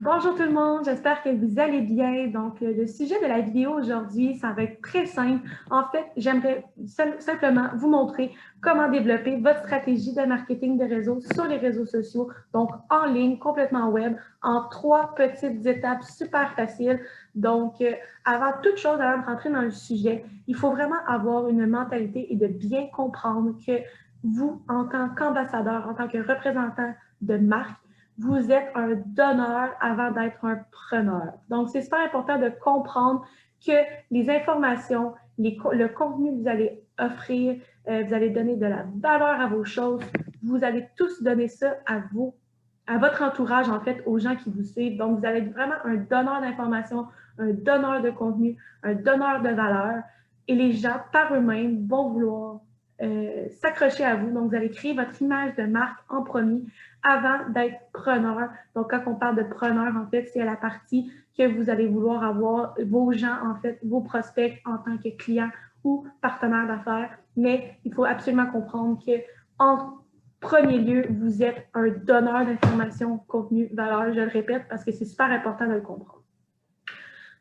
Bonjour tout le monde, j'espère que vous allez bien. Donc, le sujet de la vidéo aujourd'hui, ça va être très simple. En fait, j'aimerais simplement vous montrer comment développer votre stratégie de marketing de réseau sur les réseaux sociaux, donc en ligne, complètement web, en 3 petites étapes super faciles. Donc, avant toute chose, avant de rentrer dans le sujet, il faut vraiment avoir une mentalité et de bien comprendre que vous, en tant qu'ambassadeur, en tant que représentant de marque, vous êtes un donneur avant d'être un preneur. Donc, c'est super important de comprendre que les informations, le contenu que vous allez offrir, vous allez donner de la valeur à vos choses, vous allez tous donner ça à vous, à votre entourage, en fait, aux gens qui vous suivent. Donc, vous allez être vraiment un donneur d'informations, un donneur de contenu, un donneur de valeur. Et les gens, par eux-mêmes, vont vouloir s'accrocher à vous. Donc, vous allez créer votre image de marque en premier avant d'être preneur. Donc, quand on parle de preneur, en fait, c'est à la partie que vous allez vouloir avoir vos gens, en fait, vos prospects en tant que clients ou partenaires d'affaires. Mais il faut absolument comprendre que en premier lieu, vous êtes un donneur d'informations, contenu, valeur. Je le répète parce que c'est super important de le comprendre.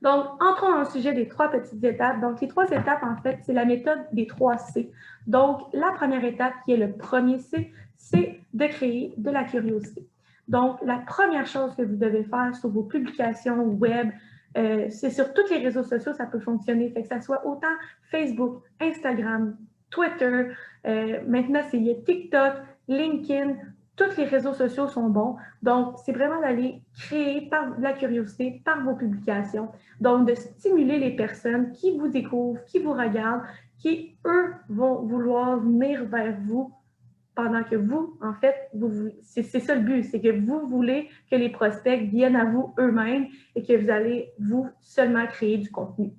Donc, entrons dans le sujet des 3 petites étapes. Donc, les 3 étapes, en fait, c'est la méthode des 3 C. Donc, la première étape, qui est le premier C, c'est de créer de la curiosité. Donc, la première chose que vous devez faire sur vos publications web, c'est sur tous les réseaux sociaux, ça peut fonctionner. Fait que ça soit autant Facebook, Instagram, Twitter, maintenant, c'est TikTok, LinkedIn, tous les réseaux sociaux sont bons. Donc, c'est vraiment d'aller créer par de la curiosité, par vos publications. Donc, de stimuler les personnes qui vous découvrent, qui vous regardent, qui, eux, vont vouloir venir vers vous pendant que vous, en fait, c'est ça le but, c'est que vous voulez que les prospects viennent à vous eux-mêmes et que vous allez, vous, seulement créer du contenu.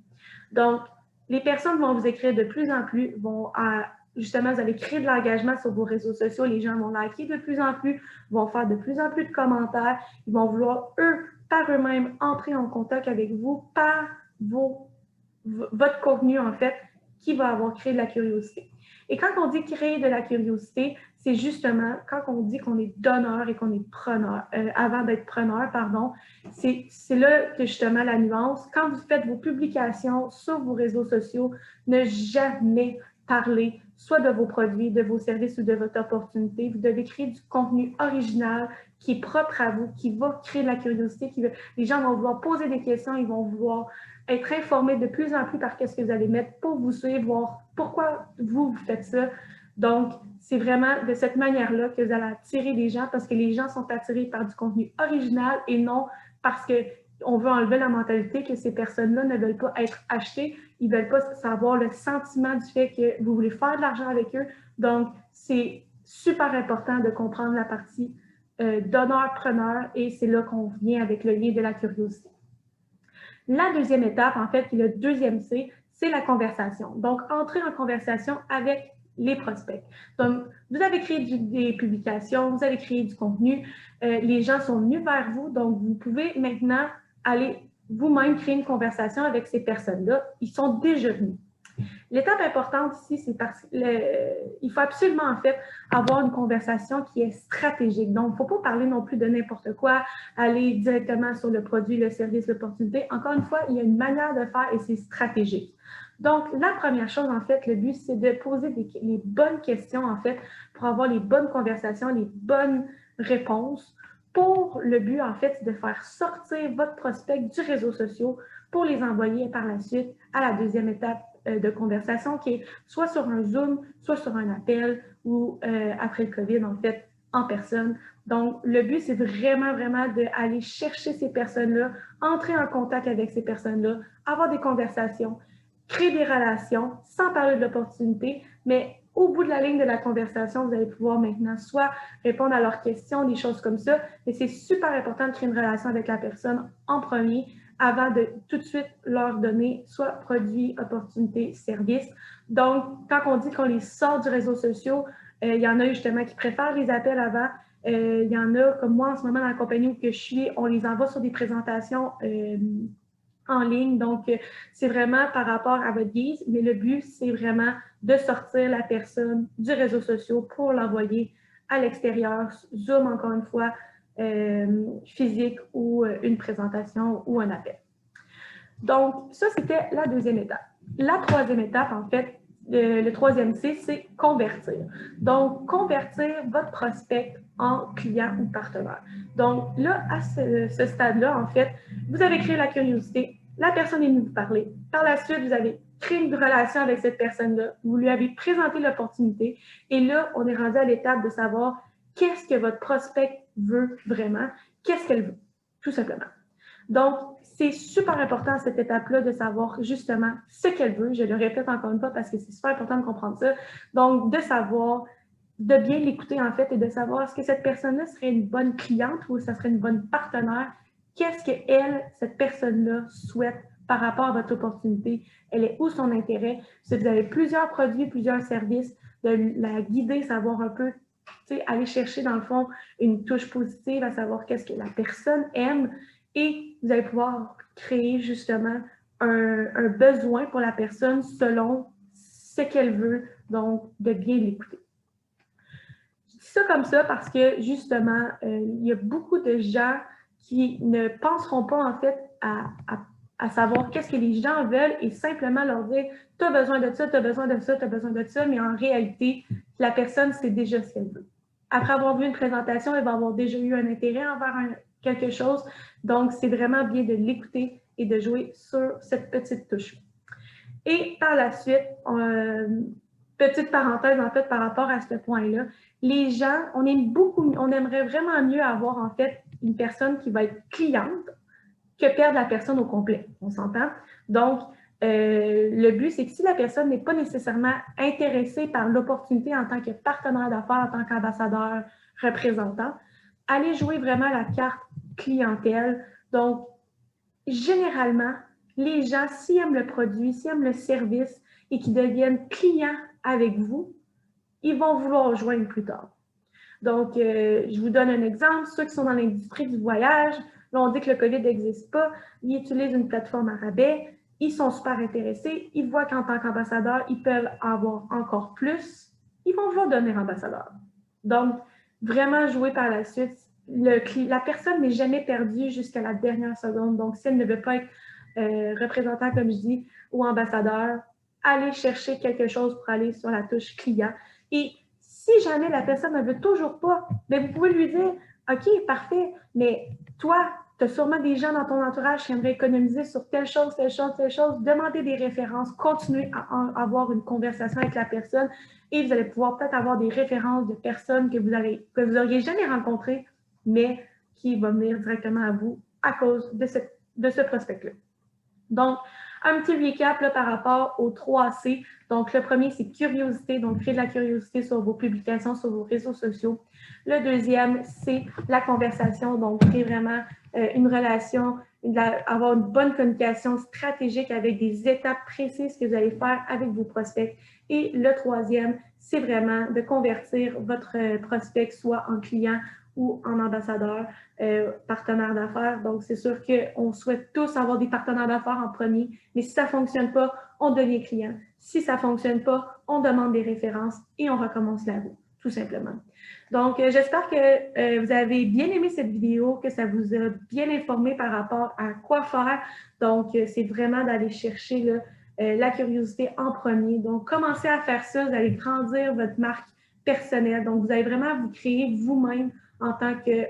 Donc, les personnes vont vous écrire de plus en plus, justement, vous allez créer de l'engagement sur vos réseaux sociaux, les gens vont liker de plus en plus, vont faire de plus en plus de commentaires, ils vont vouloir, eux, par eux-mêmes, entrer en contact avec vous par votre contenu, en fait, qui va avoir créé de la curiosité. Et quand on dit créer de la curiosité, c'est justement quand on dit qu'on est donneur et qu'on est preneur, avant d'être preneur, pardon, c'est là que justement la nuance. Quand vous faites vos publications sur vos réseaux sociaux, ne jamais parler soit de vos produits, de vos services ou de votre opportunité. Vous devez créer du contenu original qui est propre à vous, qui va créer de la curiosité. Les gens vont vouloir poser des questions, ils vont vouloir être informés de plus en plus par ce que vous allez mettre pour vous suivre, voir pourquoi vous faites ça. Donc, c'est vraiment de cette manière-là que vous allez attirer les gens parce que les gens sont attirés par du contenu original et non parce qu'on veut enlever la mentalité que ces personnes-là ne veulent pas être achetées. Ils ne veulent pas savoir le sentiment du fait que vous voulez faire de l'argent avec eux. Donc, c'est super important de comprendre la partie donneur-preneur et c'est là qu'on vient avec le lien de la curiosité. La deuxième étape, en fait, qui est le deuxième C, c'est la conversation. Donc, entrer en conversation avec les prospects. Donc, vous avez créé des publications, vous avez créé du contenu, les gens sont venus vers vous, donc vous pouvez maintenant aller vous-même créer une conversation avec ces personnes-là. Ils sont déjà venus. L'étape importante ici, c'est parce qu'il faut absolument, en fait, avoir une conversation qui est stratégique. Donc, il ne faut pas parler non plus de n'importe quoi, aller directement sur le produit, le service, l'opportunité. Encore une fois, il y a une manière de faire et c'est stratégique. Donc, la première chose, en fait, le but, c'est de poser les bonnes questions, en fait, pour avoir les bonnes conversations, les bonnes réponses. Pour le but, en fait, de faire sortir votre prospect du réseau social pour les envoyer par la suite à la deuxième étape de conversation qui est soit sur un Zoom, soit sur un appel ou après le COVID, en fait, en personne. Donc, le but, c'est vraiment, vraiment d'aller chercher ces personnes-là, entrer en contact avec ces personnes-là, avoir des conversations, créer des relations, sans parler de l'opportunité, mais au bout de la ligne de la conversation, vous allez pouvoir maintenant soit répondre à leurs questions, des choses comme ça, mais c'est super important de créer une relation avec la personne en premier avant de tout de suite leur donner soit produit, opportunité, service. Donc, quand on dit qu'on les sort du réseau social, il y en a justement qui préfèrent les appels avant. Il y en a, comme moi en ce moment dans la compagnie où je suis, on les envoie sur des présentations en ligne. Donc, c'est vraiment par rapport à votre guise, mais le but, c'est vraiment de sortir la personne du réseau social pour l'envoyer à l'extérieur. Zoom, encore une fois, physique ou une présentation ou un appel. Donc, ça, c'était la deuxième étape. La troisième étape, en fait, le troisième C, c'est convertir. Donc, convertir votre prospect en client ou partenaire. Donc, là, à ce stade-là, en fait, vous avez créé la curiosité, la personne est venue vous parler. Par la suite, vous avez créé une relation avec cette personne-là, vous lui avez présenté l'opportunité, et là, on est rendu à l'étape de savoir qu'est-ce que votre prospect veut vraiment, qu'est-ce qu'elle veut, tout simplement. Donc, c'est super important à cette étape-là de savoir justement ce qu'elle veut. Je le répète encore une fois parce que c'est super important de comprendre ça. Donc, de savoir, de bien l'écouter en fait et de savoir est-ce que cette personne-là serait une bonne cliente ou ça serait une bonne partenaire. Qu'est-ce qu'elle, cette personne-là, souhaite par rapport à votre opportunité? Elle est où son intérêt? Si vous avez plusieurs produits, plusieurs services, de la guider, savoir un peu, aller chercher dans le fond une touche positive à savoir qu'est-ce que la personne aime. Et vous allez pouvoir créer justement un besoin pour la personne selon ce qu'elle veut, donc de bien l'écouter. Je dis ça comme ça parce que justement, il y a beaucoup de gens qui ne penseront pas en fait à savoir qu'est-ce que les gens veulent et simplement leur dire « tu as besoin de ça, tu as besoin de ça, tu as besoin de ça », mais en réalité, la personne sait déjà ce qu'elle veut. Après avoir vu une présentation, elle va avoir déjà eu un intérêt envers quelque chose. Donc, c'est vraiment bien de l'écouter et de jouer sur cette petite touche. Et par la suite, petite parenthèse en fait par rapport à ce point-là, les gens, on aimerait vraiment mieux avoir en fait une personne qui va être cliente que perdre la personne au complet. On s'entend? Donc, le but, c'est que si la personne n'est pas nécessairement intéressée par l'opportunité en tant que partenaire d'affaires, en tant qu'ambassadeur, représentant, allez jouer vraiment la carte clientèle. Donc, généralement, les gens, s'ils aiment le produit, s'ils aiment le service et qu'ils deviennent clients avec vous, ils vont vouloir rejoindre plus tard. Donc, je vous donne un exemple. Ceux qui sont dans l'industrie du voyage, là, on dit que le COVID n'existe pas, ils utilisent une plateforme à rabais, ils sont super intéressés, ils voient qu'en tant qu'ambassadeur, ils peuvent avoir encore plus, ils vont vouloir devenir ambassadeur. Donc, vraiment jouer par la suite. La personne n'est jamais perdue jusqu'à la dernière seconde. Donc, si elle ne veut pas être représentant, comme je dis, ou ambassadeur, allez chercher quelque chose pour aller sur la touche client. Et si jamais la personne ne veut toujours pas, bien, vous pouvez lui dire « OK, parfait, mais toi, tu as sûrement des gens dans ton entourage qui aimeraient économiser sur telle chose, telle chose, telle chose. » Demandez des références, continuez à avoir une conversation avec la personne et vous allez pouvoir peut-être avoir des références de personnes que vous n'auriez jamais rencontrées, mais qui vont venir directement à vous à cause de ce prospect-là. Donc, un petit recap là, par rapport aux 3 C. Donc, le premier, c'est curiosité. Donc, créer de la curiosité sur vos publications, sur vos réseaux sociaux. Le deuxième, c'est la conversation. Donc, créer vraiment une relation, avoir une bonne communication stratégique avec des étapes précises que vous allez faire avec vos prospects. Et le troisième, c'est vraiment de convertir votre prospect soit en client ou en ambassadeur, partenaire d'affaires. Donc, c'est sûr qu'on souhaite tous avoir des partenaires d'affaires en premier, mais si ça ne fonctionne pas, on devient client. Si ça ne fonctionne pas, on demande des références et on recommence la roue, tout simplement. Donc, j'espère que vous avez bien aimé cette vidéo, que ça vous a bien informé par rapport à quoi faire. Donc, c'est vraiment d'aller chercher là, la curiosité en premier. Donc, commencez à faire ça, vous allez grandir votre marque personnelle. Donc, vous allez vraiment vous créer vous-même en tant que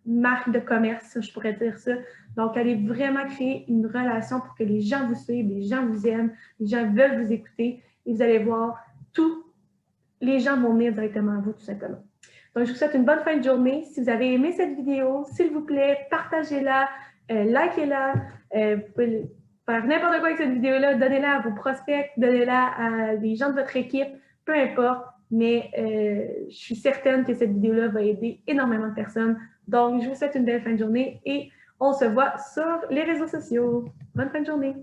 marque de commerce, je pourrais dire ça. Donc, allez vraiment créer une relation pour que les gens vous suivent, les gens vous aiment, les gens veulent vous écouter et vous allez voir, les gens vont venir directement à vous, tout simplement. Donc, je vous souhaite une bonne fin de journée. Si vous avez aimé cette vidéo, s'il vous plaît, partagez-la, likez-la. Vous pouvez faire n'importe quoi avec cette vidéo-là. Donnez-la à vos prospects, donnez-la à des gens de votre équipe, peu importe. Mais je suis certaine que cette vidéo-là va aider énormément de personnes. Donc, je vous souhaite une belle fin de journée et on se voit sur les réseaux sociaux. Bonne fin de journée!